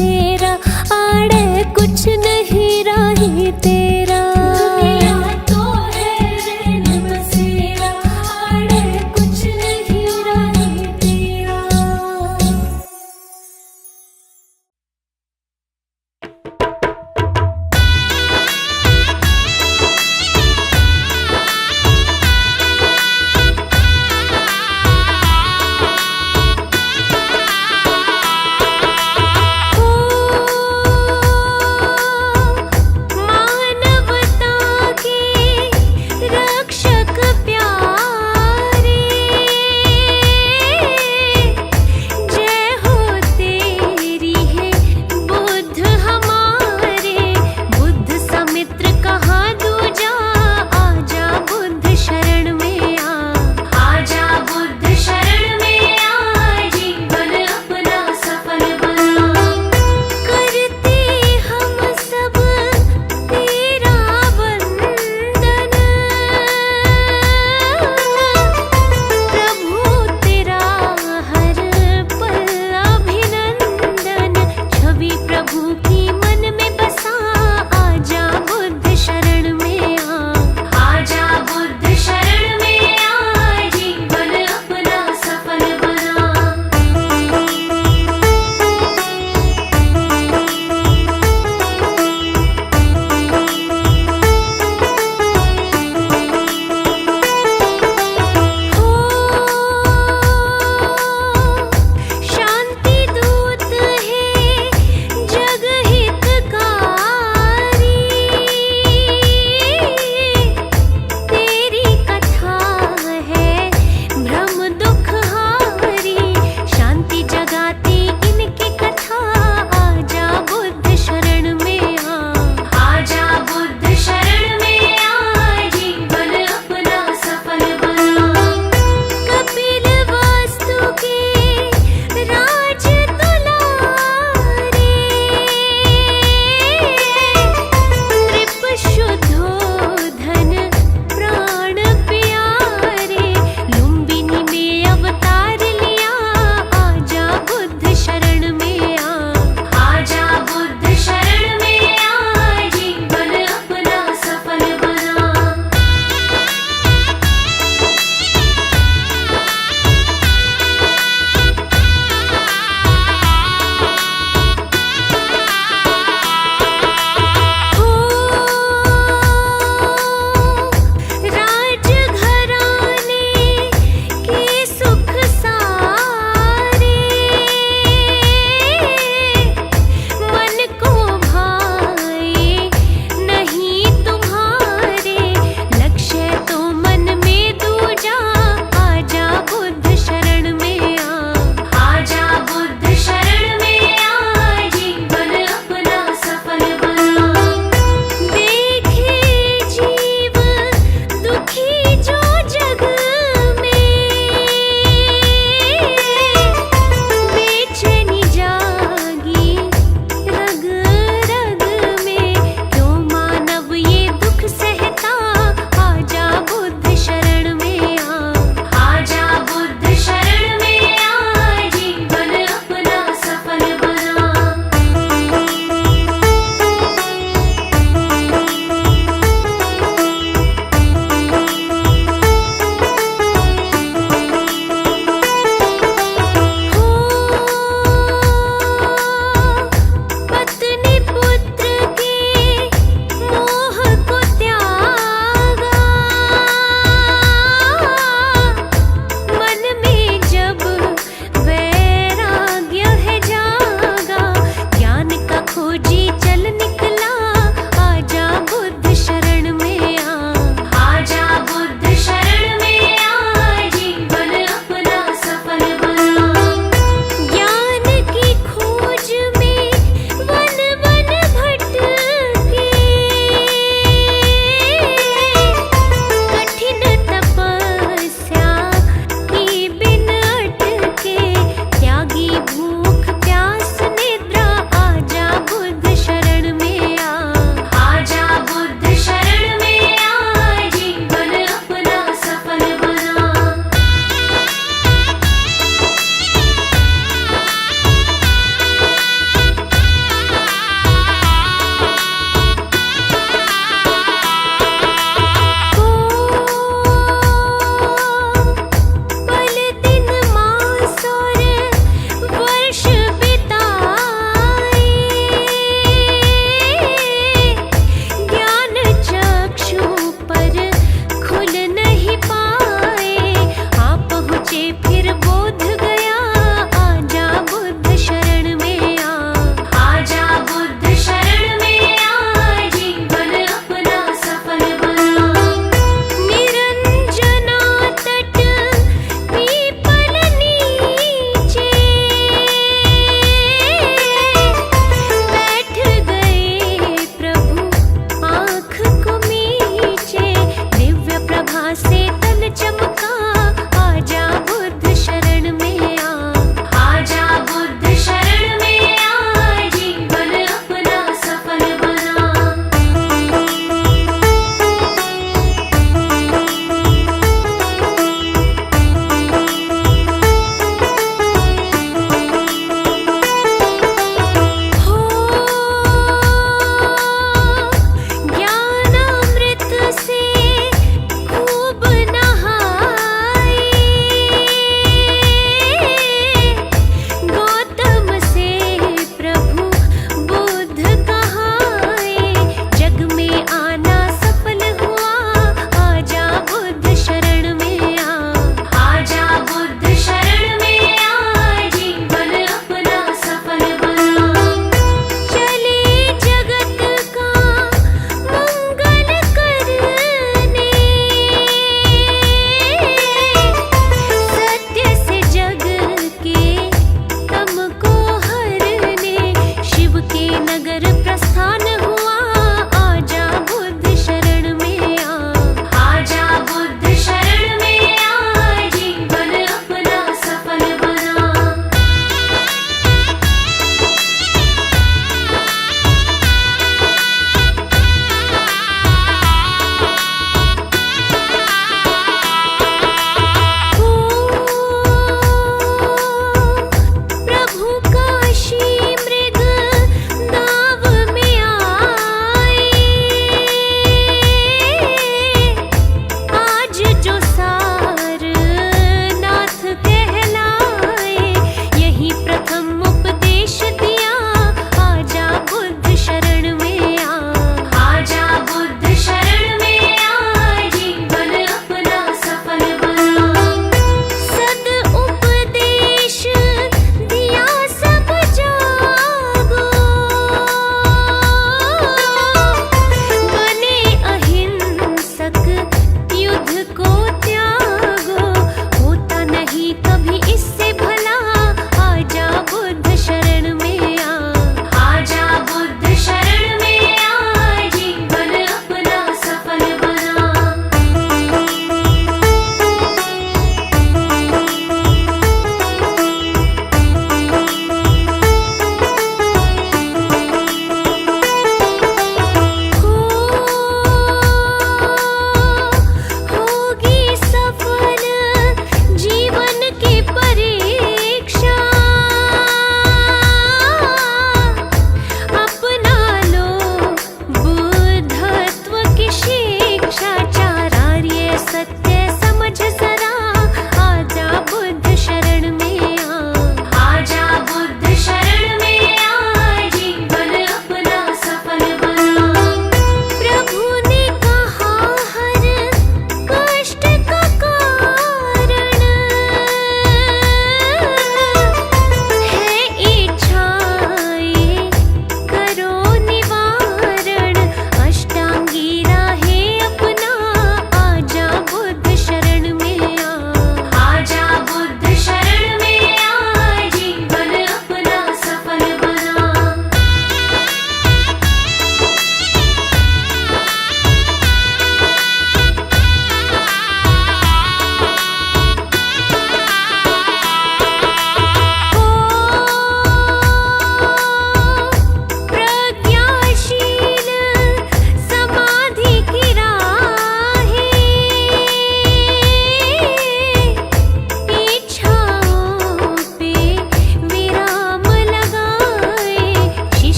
बसेरा, आड़े कुछ नहीं राही तेरा। दुनिया तो है रैन बसेरा, आड़े कुछ नहीं राही तेरा। शांति दूत है जग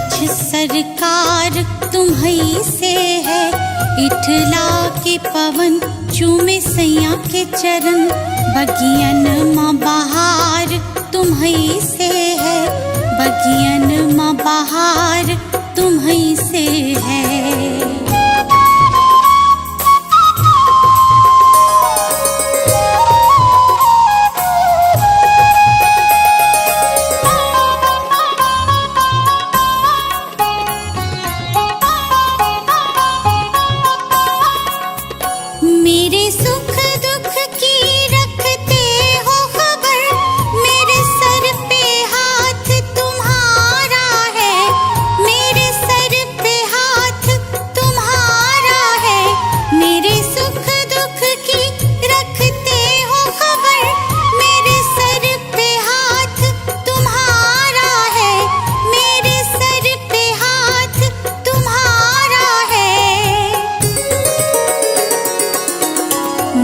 कुछ सरकार तुम्हीं से है। इठला के पवन चूमे सैया के चरण, बगियन माँ बहार तुम्हीं से है। बगियन माँ बहार तुम्हीं से है। मेरे सुख दुख की रखते हो खबर, मेरे सर पे हाथ तुम्हारा है। मेरे सर पे हाथ तुम्हारा है। मेरे सुख दुख की रखते हो खबर, मेरे सर पे हाथ तुम्हारा है। मेरे सर पे हाथ तुम्हारा है।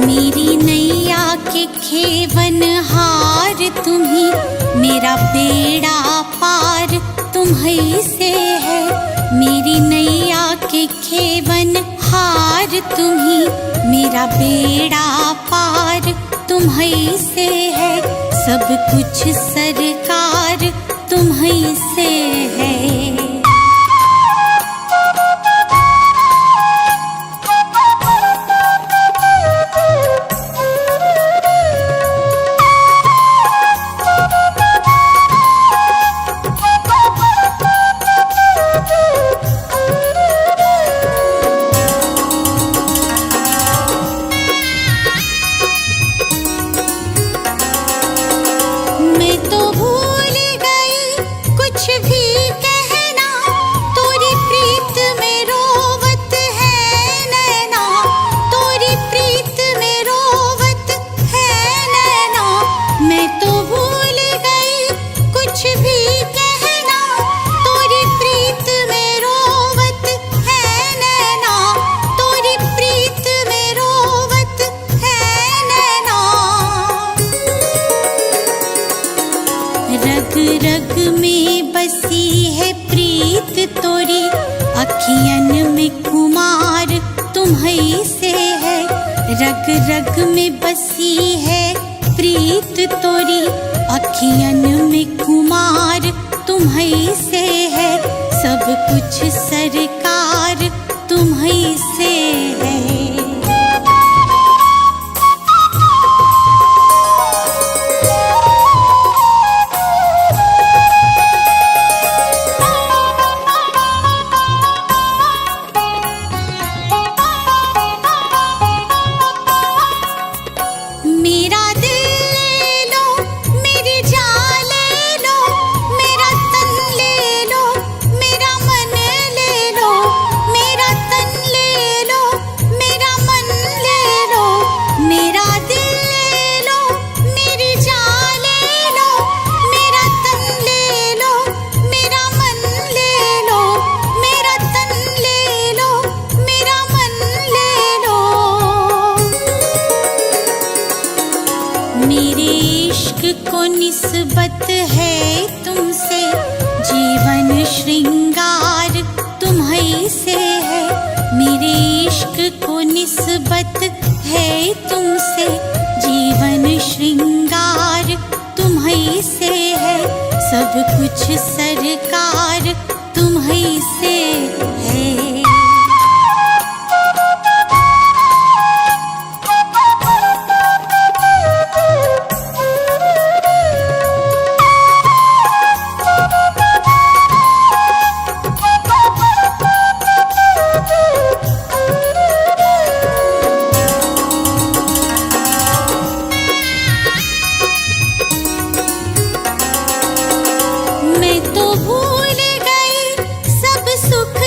मेरी नैया के खेवन हार तुम्हीं, मेरा बेड़ा पार तुम्हीं से है। मेरी नैया के खेवन हार तुम्हीं, मेरा बेड़ा पार तुम्हीं से है। सब कुछ सरकार तुम्हीं से है। मैं तो भूल गई कुछ भी कहना, तोरी प्रीत में रोवत है नैना। तोरी प्रीत में रोवत है नैना। मैं तो भूल गई कुछ भी कहना, तोरी प्रीत में रोवत है नैना। तोरी प्रीत में रोवत है नैना। रग रग में बसी है प्रीत तोरी, अखियन में कुमार तुम्हीं से है। रग रग में बसी है प्रीत तोरी, अखियन में कुमार तुम्हीं से है। सब कुछ सरकार तुम्हीं से है। मेरा दिल ले लो, मेरी जान ले लो, मेरा तन ले लो, मेरा मन ले लो। मेरा तन ले लो, मेरा मन ले लो। मेरा दिल ले लो, मेरी जान ले लो, मेरा तन ले लो, मेरा मन ले लो। मेरा तन ले लो, मेरा मन ले लो। मेरे इश्क को निस्बत है तुमसे, जीवन श्रृंगार तुम्हीं से है। मेरे इश्क को निस्बत है तुमसे, जीवन श्रृंगार तुम्हीं से है। सब कुछ सरकार तुम्हीं से है। मैं तो भूल गई सब सुख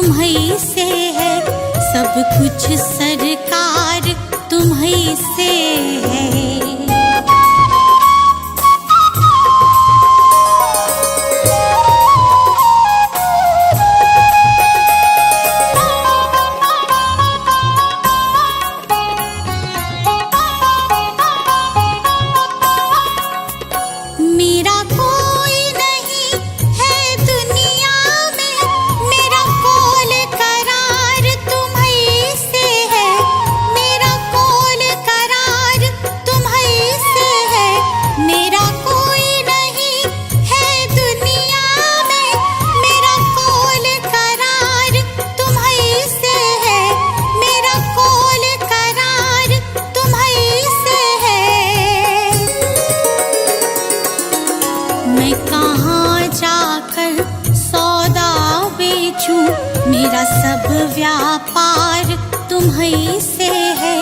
तुम्हीं से है, सब कुछ सरकार तुम्हीं से है। मेरा कोई नहीं है दुनिया में, मेरा कौल करार तुम्हीं से है, मेरा कौल करार तुम्हीं से है। मेरा कोई नहीं है दुनिया में, मेरा कौल करार तुम्हीं से है, मेरा कौल करार तुम्हीं से है। मैं कहाँ जाकर सौदा बेचूं, मेरा सब व्यापार तुम्हीं से है।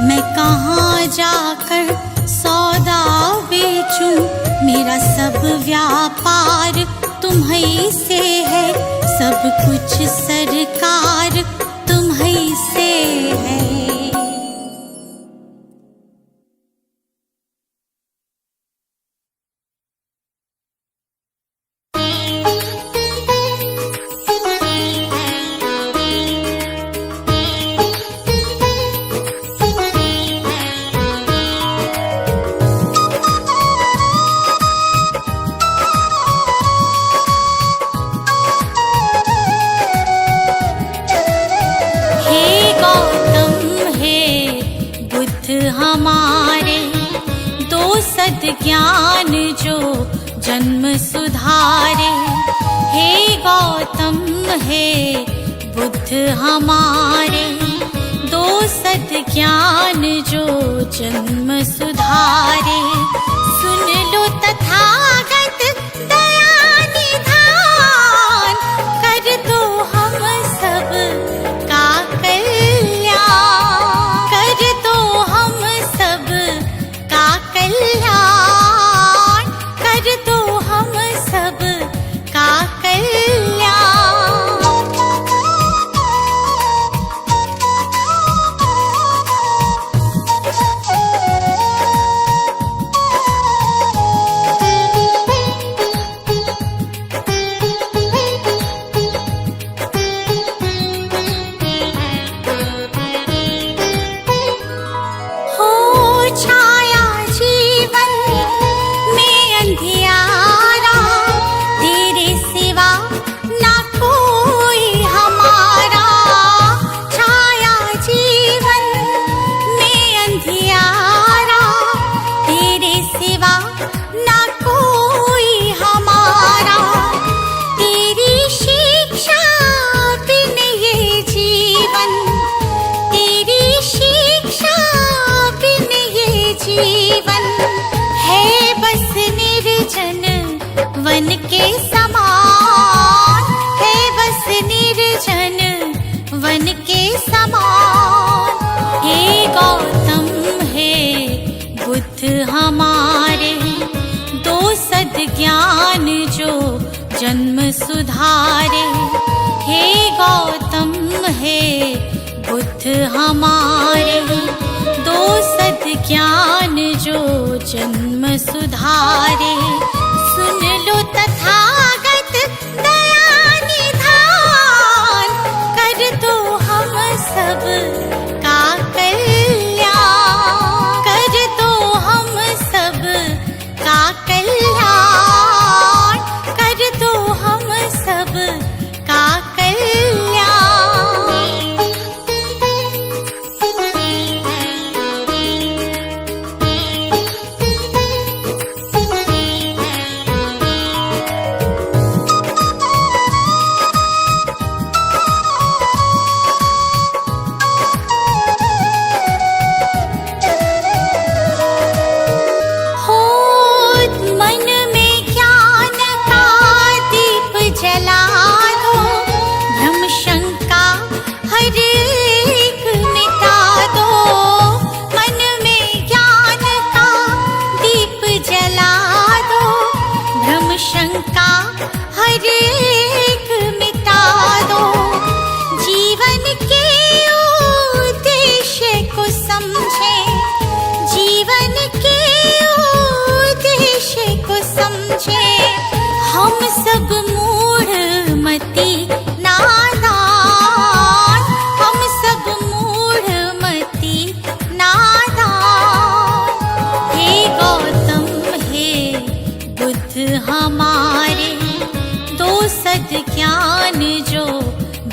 मैं कहाँ जाकर सौदा बेचूं, मेरा सब व्यापार तुम्हीं से है, सब कुछ सरकार तुम्हीं से है। हमारे दो सद ज्ञान जो जन्म सुधारे। हे गौतम हे बुद्ध हमारे दो सद ज्ञान जो जन्म सुधारे। सुन लो तथागत दया निधान, कर दो हम सब का कल्याण, कर दो हम सब का कल्याण, कर दो हम सब का कल्याण। वन के समान है बस निर्जन वन के समान। हे गौतम हे बुद्ध हमारे दो सद ज्ञान जो जन्म सुधारे। हे गौतम हे बुद्ध हमारे दो सद ज्ञान जो जन्म सुधारे। सुन लो तथागत दया निधान, कर दो हम सब का कल्याण, कर दो हम सब का कल्याण, कर दो हम सब का कल्याण।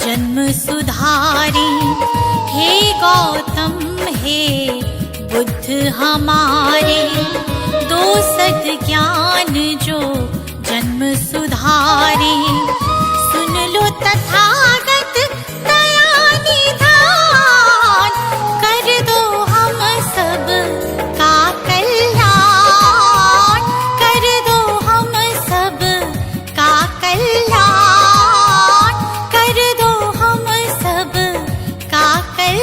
जन्म सुधारी। हे गौतम हे बुद्ध हमारे, दो सद्ज्ञान जो जन्म सुधारी। सुन लो तथागत दया निधान, कर दो हम सब का कल्याण, कर दो हम सब का कल्याण, कर दो हम सब का कल्याण।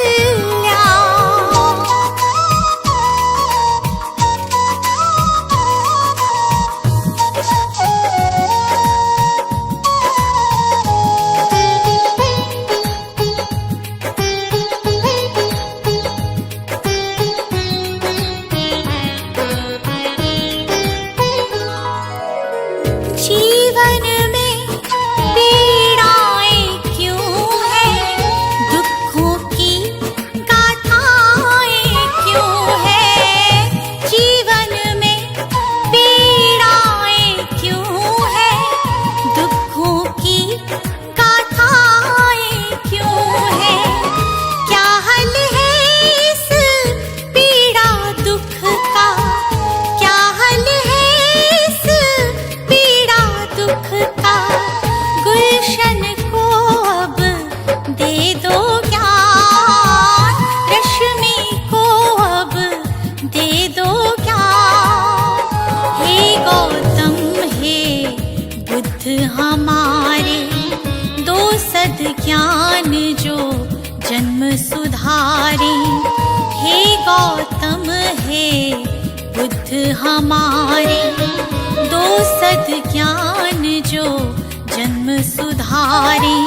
जीवन में पीड़ाएं क्यों हैं, दुखों की गाथाएं क्यों हैं। जीवन में पीड़ाएं क्यों हैं, दुखों की गाथाएं क्यों हैं। क्या हल है इस पीड़ा दुख का, क्या हल है इस पीड़ा दुख का। गुलशन को अब दे दो ज्ञान, रश्मि को अब दे दो ज्ञान। हे गौतम हे बुद्ध हमारे, दो सद्ज्ञान जो जन्म सुधारी। हे गौतम हे बुद्ध हमारे, दो सद्ज्ञान जो जन्म सुधारी।